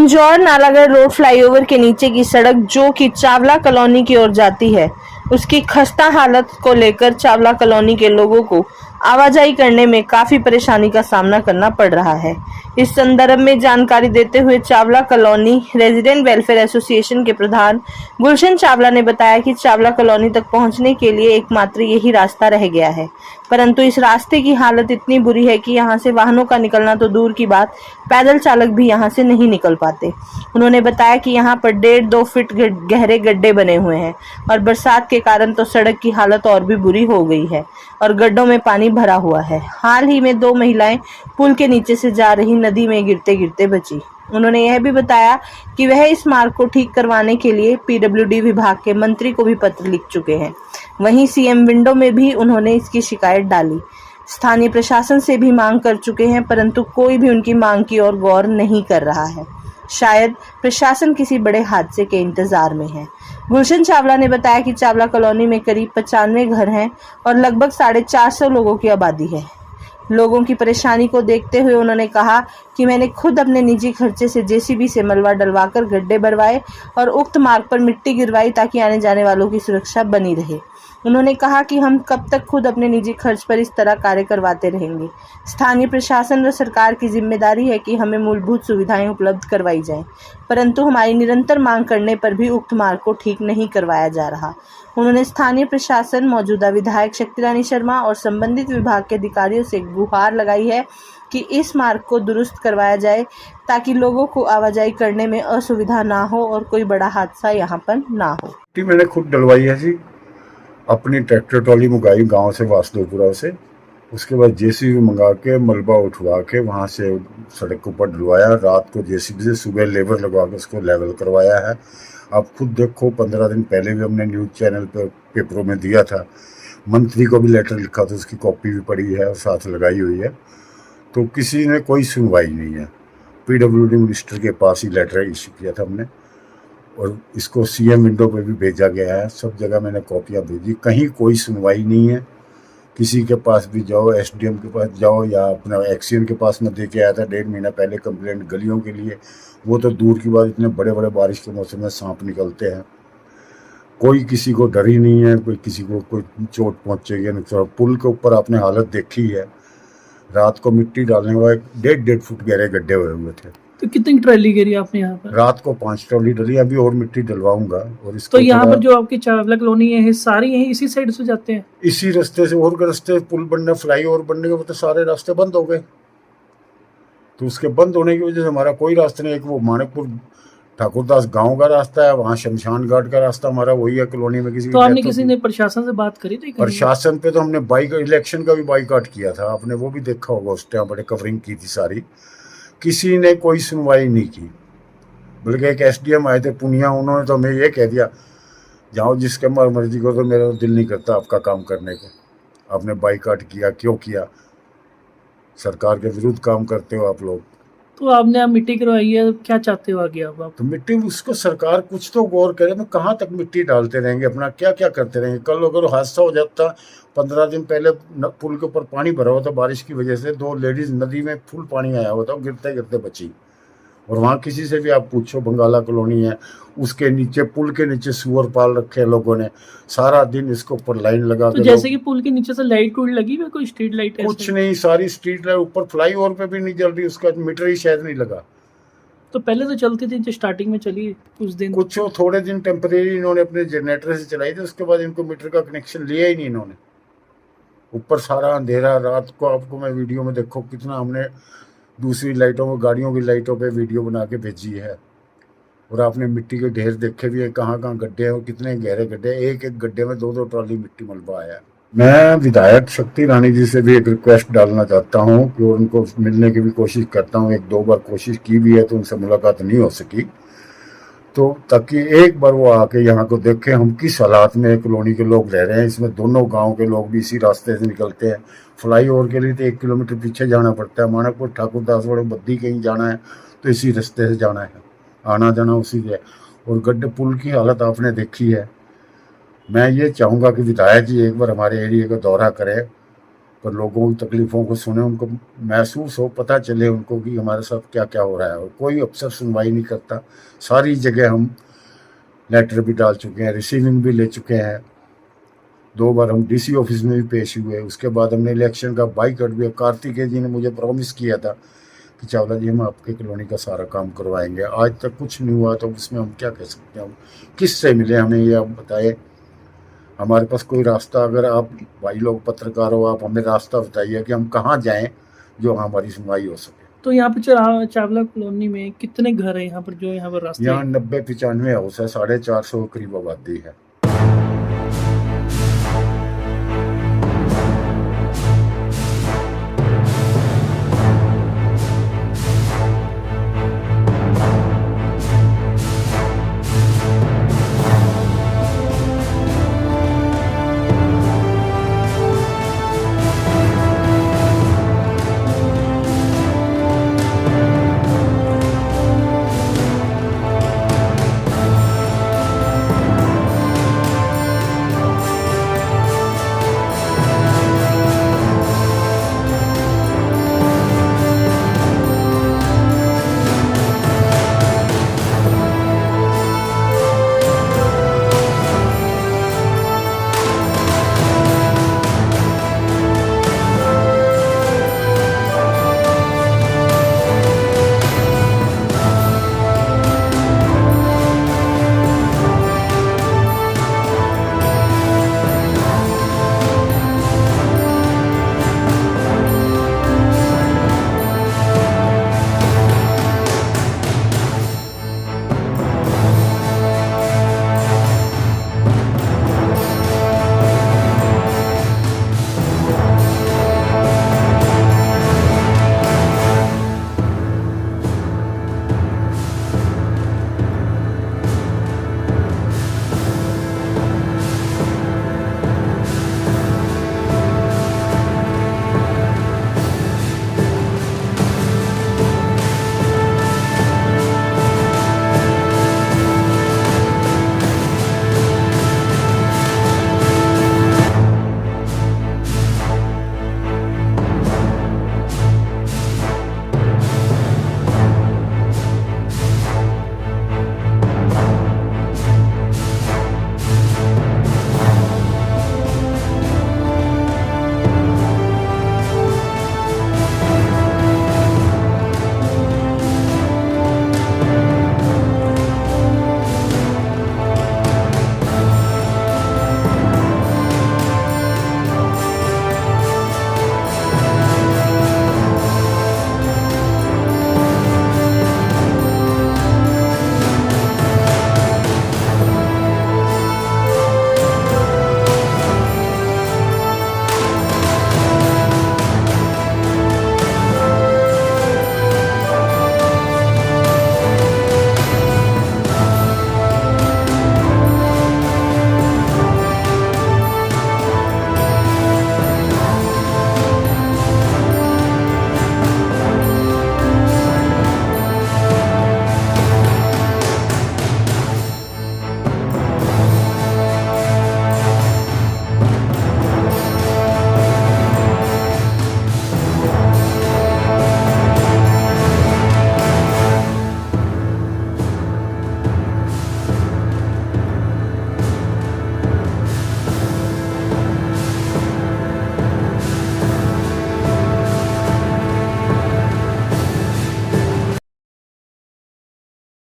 Pinjore Nalagarh road flyover के नीचे की सड़क जो कि चावला कॉलोनी की ओर जाती है, उसकी खस्ता हालत को लेकर चावला कॉलोनी के लोगों को आवाजाही करने में काफी परेशानी का सामना करना पड़ रहा है। इस संदर्भ में जानकारी देते हुए Chawla colony resident welfare association के प्रधान गुलशन चावला ने बताया कि चावला कॉलोनी तक पहुंचने के लिए एकमात्र यही रास्ता रह गया है, परंतु इस रास्ते की हालत इतनी बुरी है कि यहां से वाहनों का निकलना तो दूर की बात, पैदल चालक भी यहां से नहीं निकल पाते। उन्होंने बताया कि यहां पर 1.5-2 फीट गहरे गड्ढे बने हुए हैं और बरसात के कारण तो सड़क की हालत और भी बुरी हो गई है और गड्ढों में पानी भरा हुआ है। हाल ही में 2 महिलाएं पुल के नीचे से जा रही नदी में गिरते गिरते बची। उन्होंने यह भी बताया कि वह इस मार्ग को ठीक करवाने के लिए पीडब्ल्यूडी विभाग के मंत्री को भी पत्र लिख चुके हैं। वहीं सीएम विंडो में भी उन्होंने इसकी शिकायत डाली। स्थानीय प्रशासन से भी मांग कर चुके हैं, परंतु कोई भी उनकी मांग की ओर गौर नहीं कर रहा है। शायद प्रशासन किसी बड़े हादसे के इंतजार में है। गुलशन चावला ने बताया कि चावला कॉलोनी में करीब 95 घर हैं और लगभग 450 लोगों की आबादी है। लोगों की परेशानी को देखते हुए उन्होंने कहा कि मैंने खुद अपने निजी खर्चे से जेसीबी से मलबा डलवाकर गड्ढे भरवाए और उक्त मार्ग पर मिट्टी गिरवाई ताकि आने जाने वालों की सुरक्षा बनी रहे। उन्होंने कहा कि हम कब तक खुद अपने निजी खर्च पर इस तरह कार्य करवाते रहेंगे। स्थानीय प्रशासन व सरकार की जिम्मेदारी है कि हमें मूलभूत सुविधाएं उपलब्ध करवाई जाएं, परंतु हमारी निरंतर मांग करने पर भी उक्त मार्ग को ठीक नहीं करवाया जा रहा। उन्होंने स्थानीय प्रशासन, मौजूदा विधायक शक्तिरानी शर्मा और संबंधित विभाग के अधिकारियों से गुहार लगाई है कि इस मार्ग को दुरुस्त करवाया जाए ताकि लोगों को आवाजाही करने में असुविधा ना हो और कोई बड़ा हादसा यहाँ पर ना हो। मैंने खुद डलवाई है जी, अपनी ट्रैक्टर ट्रॉली मंगाई गांव से वासुदेवपुरा से। उसके बाद जेसीबी मंगा के मलबा उठवा के वहां से सड़क के ऊपर डलवाया। रात को जेसीबी से सुबह लेबर लगवा के उसको लेवल करवाया है। आप खुद देखो, 15 दिन पहले भी हमने न्यूज़ चैनल पर पेपरों में दिया था। मंत्री को भी लेटर लिखा था, उसकी कॉपी भी पड़ी है और साथ लगाई हुई है। तो किसी ने कोई सुनवाई नहीं है। पीडब्ल्यूडी मिनिस्टर के पास ही लेटर इश्यू किया था हमने और इसको सीएम विंडो पे भी भेजा गया है। सब जगह मैंने कॉपियाँ भेजी, कहीं कोई सुनवाई नहीं है। किसी के पास भी जाओ, एसडीएम के पास जाओ या अपना एक्सीएन के पास मैं दे के आया था 1.5 महीना पहले कंप्लेंट गलियों के लिए। वो तो दूर की बात, इतने बड़े बड़े बारिश के मौसम में सांप निकलते हैं। कोई किसी को डर ही नहीं है, कोई किसी को कोई चोट पहुँचेगी नहीं। पुल के ऊपर आपने हालत देखी है, रात को मिट्टी डालने के बाद 1.5 फुट गहरे गड्ढे हुए थे। तो कितनी ट्रॉली गिरी आपने यहाँ पर? रात को 5 ट्रॉली डली, अभी और मिट्टी डलवाऊंगा। और इसको तो यहाँ पर जो आपकी चावला कॉलोनी है, सारी यही इसी साइड से जाते हैं? इसी रास्ते से। और रास्ते पुल बनने, फ्लाई ओवर बनने के तो सारे रास्ते बंद हो गए। तो उसके बंद होने की वजह से हमारा कोई रास्ता नहीं। एक वो मानिकपुर ठाकुरदास गांव का रास्ता है, वहाँ शमशान घाट का रास्ता हमारा वही है कॉलोनी में। किसी तो आपने किसी ने प्रशासन से बात करी थी? प्रशासन पे तो हमने इलेक्शन का भी बाइकआउट किया था, आपने वो भी देखा होगा। उस टाइम बड़े कवरिंग की थी सारी, किसी ने कोई सुनवाई नहीं की। बल्कि एक एसडीएम आए थे पुनिया, उन्होंने तो हमें ये कह दिया, जाओ जिसके मर्जी को, तो मेरा दिल नहीं करता आपका काम करने को। आपने बाइकआउट किया, क्यों किया? सरकार के विरुद्ध काम करते हो आप लोग। तो आपने आप मिट्टी करवाई है, क्या चाहते हो आगे आप? तो मिट्टी उसको सरकार कुछ तो गौर करे। तो कहाँ तक मिट्टी डालते रहेंगे, अपना क्या क्या करते रहेंगे? कल अगर हादसा हो जाता, 15 दिन पहले पुल के ऊपर पानी भरा हुआ था बारिश की वजह से, 2 लेडीज नदी में फुल पानी आया हुआ था, गिरते गिरते बची। और वहाँ किसी से भी आप पूछो, बंगाला कॉलोनी है, उसके नीचे पुल के नीचे सुअर पाल रखे हैं लोगों ने। सारा दिन इसके ऊपर लाइन लगा तो जैसे कि पुल के नीचे से लाइट लगी हुई, कोई स्ट्रीट लाइट? कुछ नहीं, सारी स्ट्रीट लाइट ऊपर फ्लाई ओवर पे भी नहीं जल रही, उसका मीटर ही शायद नहीं लगा। तो पहले तो चलती थी, जो स्टार्टिंग में चली कुछ दिन, कुछ थोड़े दिन टेम्परेरी इन्होंने अपने जनरेटर से चलाई थी, उसके बाद इनको मीटर का कनेक्शन लिया ही नहीं इन्होंने। ऊपर सारा अंधेरा, रात को आपको मैं वीडियो में देखो कितना हमने दूसरी लाइटों में, गाड़ियों की लाइटों पे वीडियो बना के भेजी है। और आपने मिट्टी के ढेर देखे भी है, कहाँ कहाँ गड्ढे हैं और कितने गहरे गड्ढे। एक एक गड्ढे में 2-2 ट्रॉली मिट्टी मलबा आया। मैं विधायक शक्ति रानी जी से भी एक रिक्वेस्ट डालना चाहता हूँ कि उनको मिलने की भी कोशिश करता हूँ। 1-2 बार कोशिश की भी है तो उनसे मुलाकात नहीं हो सकी। तो ताकि एक बार वो आके यहाँ को देखें हम किस हालात में कॉलोनी के लोग रह रहे हैं। इसमें दोनों गांव के लोग भी इसी रास्ते से निकलते हैं। फ्लाई ओवर के लिए तो 1 किलोमीटर पीछे जाना पड़ता है। मानकपुर ठाकुरदास बड़े बद्दी कहीं जाना है तो इसी रास्ते से जाना है, आना जाना उसी से। और गड्ढे पुल की हालत आपने देखी है। मैं ये चाहूँगा कि विधायक जी एक बार हमारे एरिया का दौरा करें पर लोगों की तकलीफ़ों को सुने, उनको महसूस हो, पता चले उनको कि हमारे साथ क्या क्या हो रहा है। और कोई अफसर सुनवाई नहीं करता। सारी जगह हम लेटर भी डाल चुके हैं, रिसीविंग भी ले चुके हैं। 2 बार हम डीसी ऑफिस में भी पेश हुए। उसके बाद हमने इलेक्शन का बाइकआउट भी, कार्तिकेय जी ने मुझे प्रॉमिस किया था कि चावला जी हम आपके कॉलोनी का सारा काम करवाएंगे। आज तक कुछ नहीं हुआ, तो उसमें हम क्या कह सकते हैं। हम किससे मिले, हमें ये आप बताइए। हमारे पास कोई रास्ता, अगर आप भाई लोग पत्रकार हो, आप हमें रास्ता बताइए कि हम कहाँ जाएं जो हमारी सुनवाई हो सके। तो यहाँ पे चावला कॉलोनी में कितने घर है यहाँ पर जो यहाँ पर रास्ते यहाँ 90-95 हाउस है, 450 करीब आबादी है।